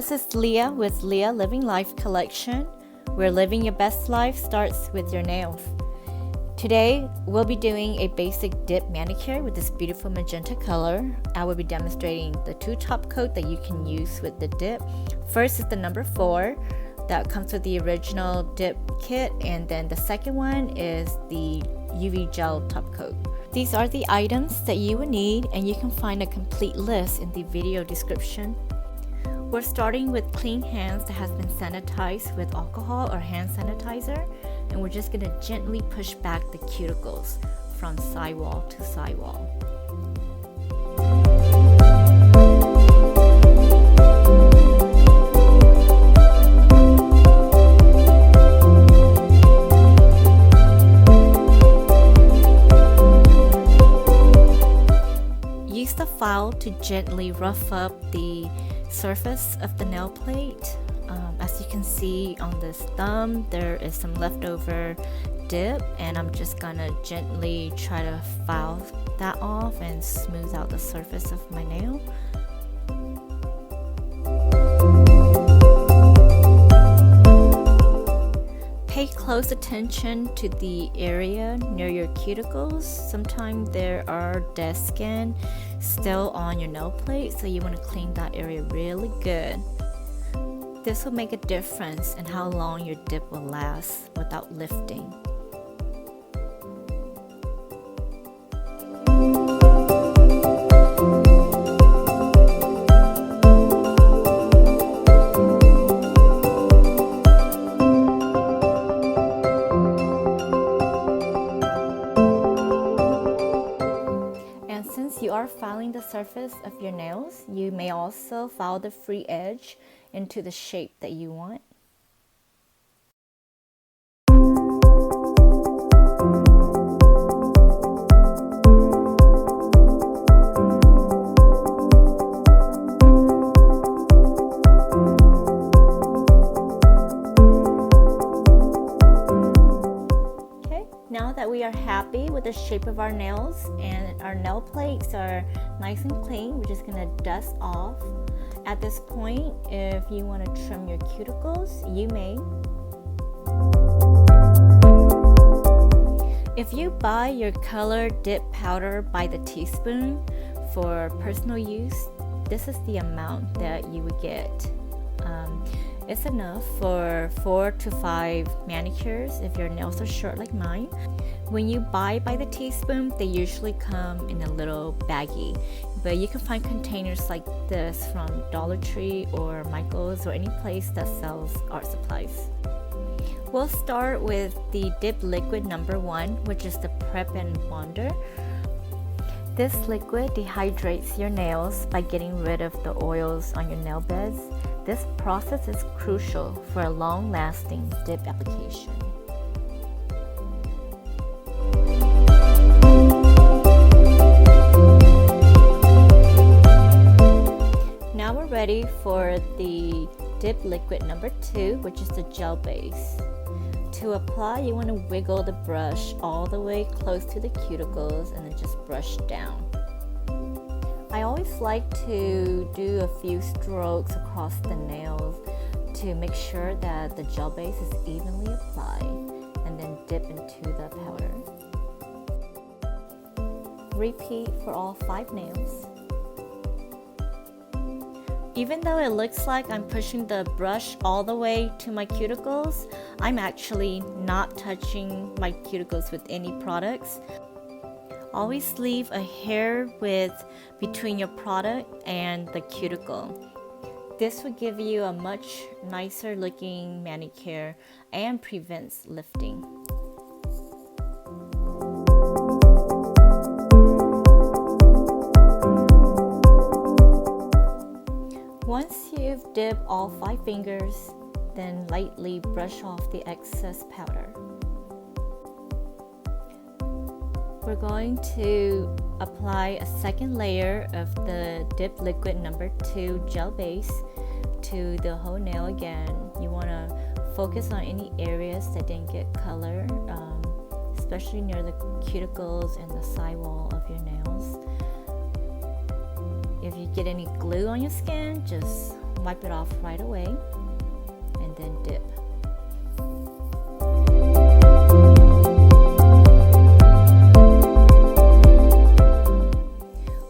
This is Leah with Leah Living Life Collection, where living your best life starts with your nails. Today, we'll be doing a basic dip manicure with this beautiful magenta color. I will be demonstrating the two top coat that you can use with the dip. First is the number 4 that comes with the original dip kit, and then the second one is the UV gel top coat. These are the items that you will need, and you can find a complete list in the video description. We're starting with clean hands that has been sanitized with alcohol or hand sanitizer, and we're just going to gently push back the cuticles from sidewall to sidewall. Use the file to gently rough up the surface of the nail plate. As you can see on this thumb, there is some leftover dip, and I'm just gonna gently try to file that off and smooth out the surface of my nail. Pay close attention to the area near your cuticles. Sometimes there are dead skin still on your nail plate, so you want to clean that area really good. This will make a difference in how long your dip will last without lifting. And since you are filing the surface of your nails, you may also file the free edge into the shape that you want. Okay, now that we are happy with the shape of our nails and our nail plates are nice and clean, we're just gonna dust off. At this point, if you want to trim your cuticles, you may. If you buy your color dip powder by the teaspoon for personal use, this is the amount that you would get. It's enough for 4 to 5 manicures if your nails are short like mine. When you buy by the teaspoon, they usually come in a little baggie, but you can find containers like this from Dollar Tree or Michael's or any place that sells art supplies. We'll start with the dip liquid number 1, which is the Prep and Bonder. This liquid dehydrates your nails by getting rid of the oils on your nail beds. This process is crucial for a long-lasting dip application. Now we're ready for the dip liquid number 2, which is the gel base. To apply, you want to wiggle the brush all the way close to the cuticles and then just brush down. I always like to do a few strokes across the nails to make sure that the gel base is evenly applied, and then dip into the powder. Repeat for all 5 nails. Even though it looks like I'm pushing the brush all the way to my cuticles, I'm actually not touching my cuticles with any products. Always leave a hair width between your product and the cuticle. This will give you a much nicer looking manicure and prevents lifting. Once you've dipped all 5 fingers, then lightly brush off the excess powder. We're going to apply a second layer of the dip liquid number 2 gel base to the whole nail again. You want to focus on any areas that didn't get color, especially near the cuticles and the sidewall of your nails. If you get any glue on your skin, just wipe it off right away and then dip.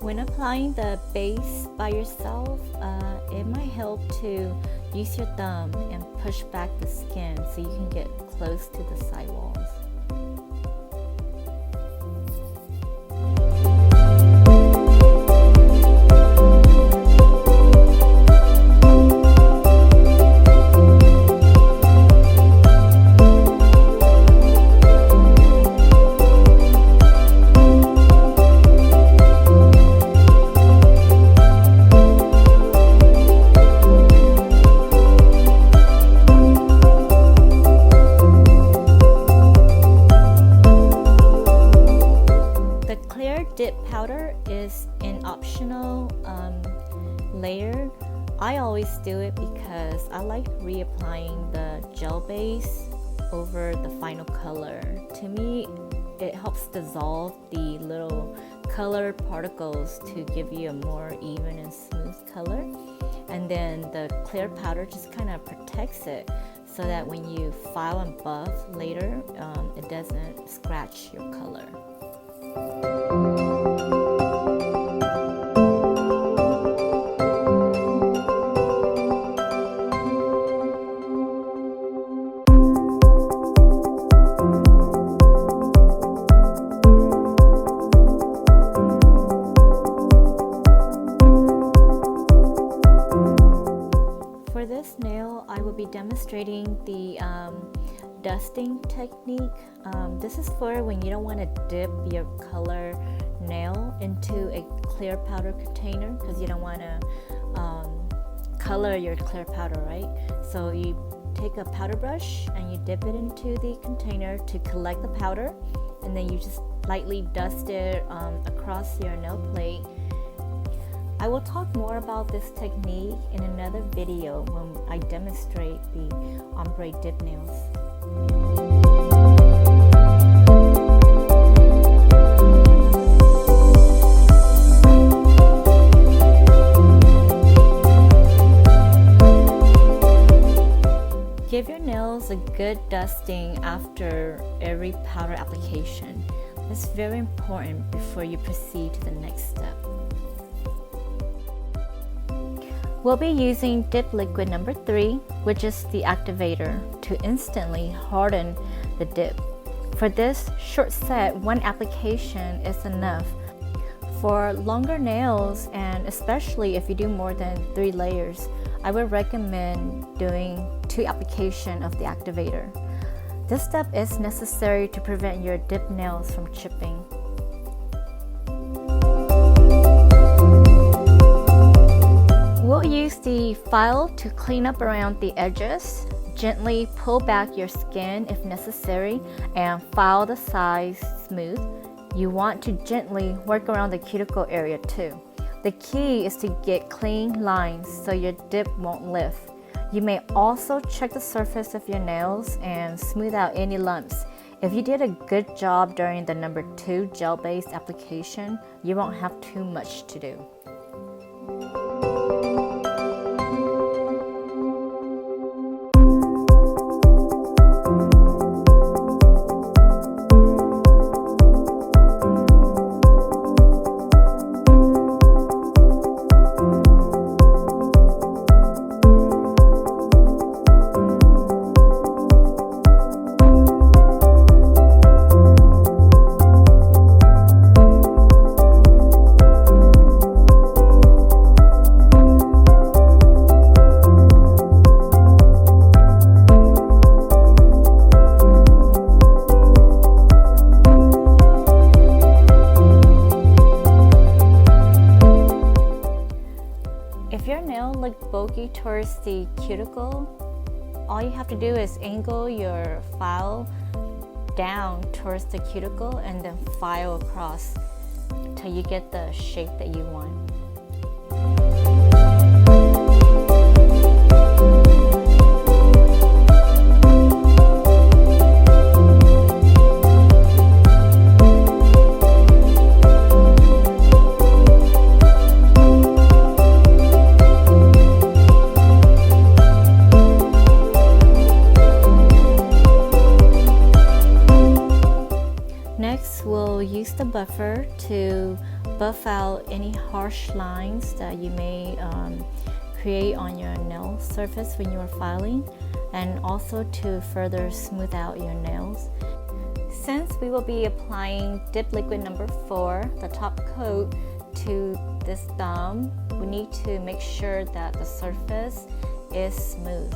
When applying the base by yourself, it might help to use your thumb and push back the skin so you can get close to the sidewalls. Dip powder is an optional layer. I always do it because I like reapplying the gel base over the final color. To me, it helps dissolve the little color particles to give you a more even and smooth color. And then the clear powder just kind of protects it so that when you file and buff later, it doesn't scratch your color. For this nail, I will be demonstrating the dusting technique. This is for when you don't want to dip your color nail into a clear powder container because you don't want to color your clear powder, right? So you take a powder brush and you dip it into the container to collect the powder, and then you just lightly dust it across your nail plate. I will talk more about this technique in another video when I demonstrate the ombre dip nails. Give your nails a good dusting after every powder application. It's very important before you proceed to the next step. We'll be using Dip Liquid number 3, which is the activator, to instantly harden the dip. For this short set, one application is enough. For longer nails, and especially if you do more than 3 layers, I would recommend doing 2 applications of the activator. This step is necessary to prevent your dip nails from chipping. We'll use the file to clean up around the edges. Gently pull back your skin if necessary and file the sides smooth. You want to gently work around the cuticle area too. The key is to get clean lines so your dip won't lift. You may also check the surface of your nails and smooth out any lumps. If you did a good job during the number 2 gel-based application, you won't have too much to do. If your nail look bulky towards the cuticle, all you have to do is angle your file down towards the cuticle and then file across till you get the shape that you want. the buffer to buff out any harsh lines that you may create on your nail surface when you are filing, and also to further smooth out your nails. Since we will be applying Dip Liquid number 4, the top coat, to this thumb, we need to make sure that the surface is smooth.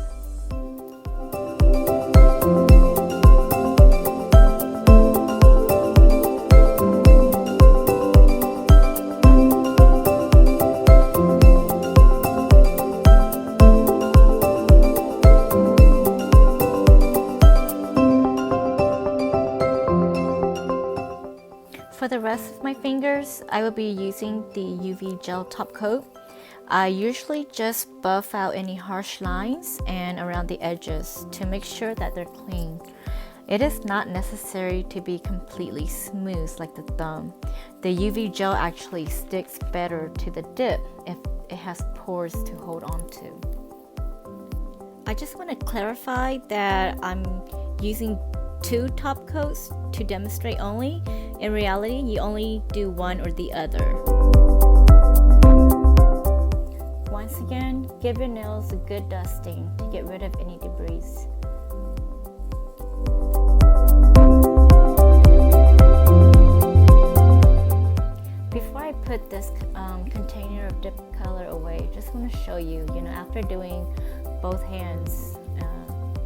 For the rest of my fingers, I will be using the UV gel top coat. I usually just buff out any harsh lines and around the edges to make sure that they're clean. It is not necessary to be completely smooth like the thumb. The UV gel actually sticks better to the dip if it has pores to hold on to. I just want to clarify that I'm using 2 top coats to demonstrate only. In reality, you only do one or the other. Once again, give your nails a good dusting to get rid of any debris. Before I put this container of dip color away, just want to show you, after doing both hands,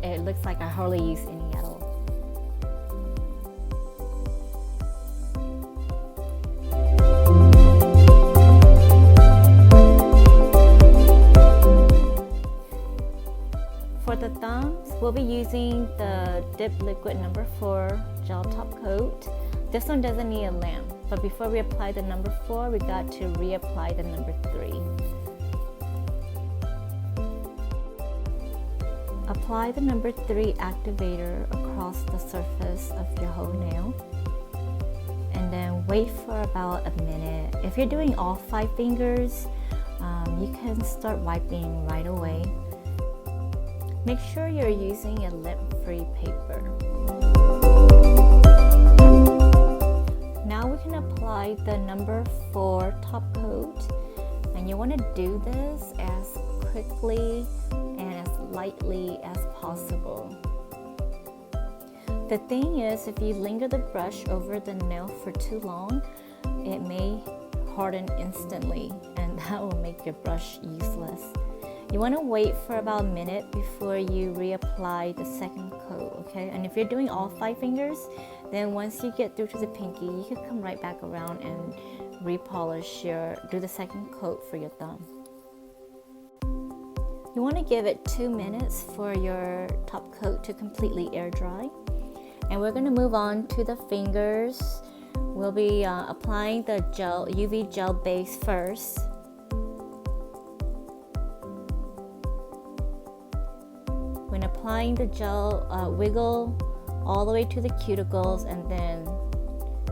it looks like I hardly use any at all. For the thumbs, we'll be using the Dip Liquid number 4 gel top coat. This one doesn't need a lamp, but before we apply the number 4, we got to reapply the number 3. Apply the number 3 activator across the surface of your whole nail, and then wait for about a minute. If you're doing all 5 fingers, you can start wiping right away. Make sure you're using a lint-free paper. Now we can apply the number 4 top coat, and you want to do this as quickly and as lightly as possible. The thing is, if you linger the brush over the nail for too long, it may harden instantly, and that will make your brush useless. You want to wait for about a minute before you reapply the second coat, okay? And if you're doing all 5 fingers, then once you get through to the pinky, you can come right back around and do the second coat for your thumb. You want to give it 2 minutes for your top coat to completely air dry. And we're going to move on to the fingers. We'll be applying the UV gel base first. When applying the gel, wiggle all the way to the cuticles and then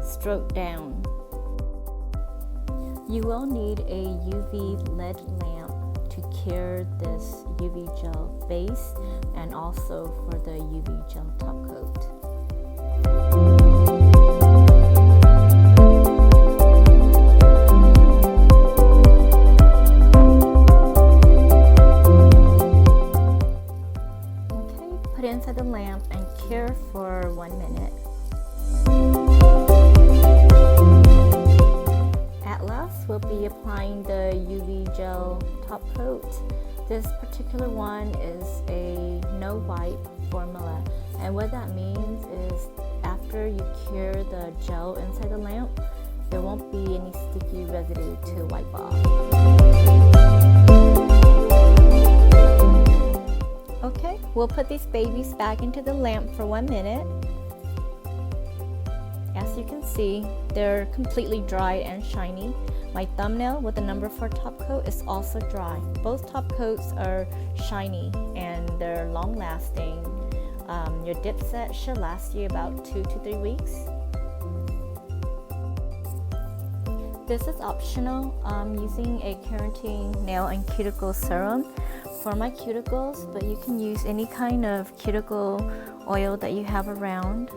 stroke down. You will need a UV LED lamp to cure this UV gel base and also for the UV gel top coat. Put it inside the lamp and cure for 1 minute. At last, we'll be applying the UV gel top coat. This particular one is a no wipe formula, and what that means is after you cure the gel inside the lamp, there won't be any sticky residue to wipe off. Okay, we'll put these babies back into the lamp for 1 minute. As you can see, they're completely dry and shiny. My thumbnail with the number 4 top coat is also dry. Both top coats are shiny and they're long lasting. Your dip set should last you about 2 to 3 weeks. This is optional. I'm using a keratin nail and cuticle serum for my cuticles, but you can use any kind of cuticle oil that you have around.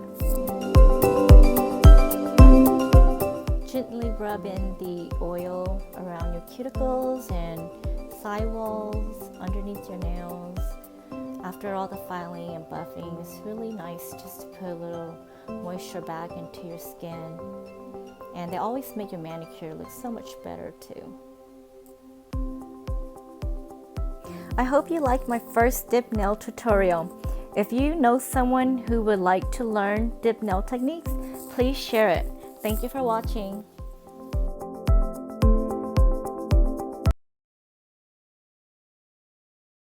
gently rub in the oil around your cuticles and sidewalls, underneath your nails. After all the filing and buffing, it's really nice just to put a little moisture back into your skin. And they always make your manicure look so much better too. I hope you liked my first dip nail tutorial. If you know someone who would like to learn dip nail techniques, please share it. Thank you for watching.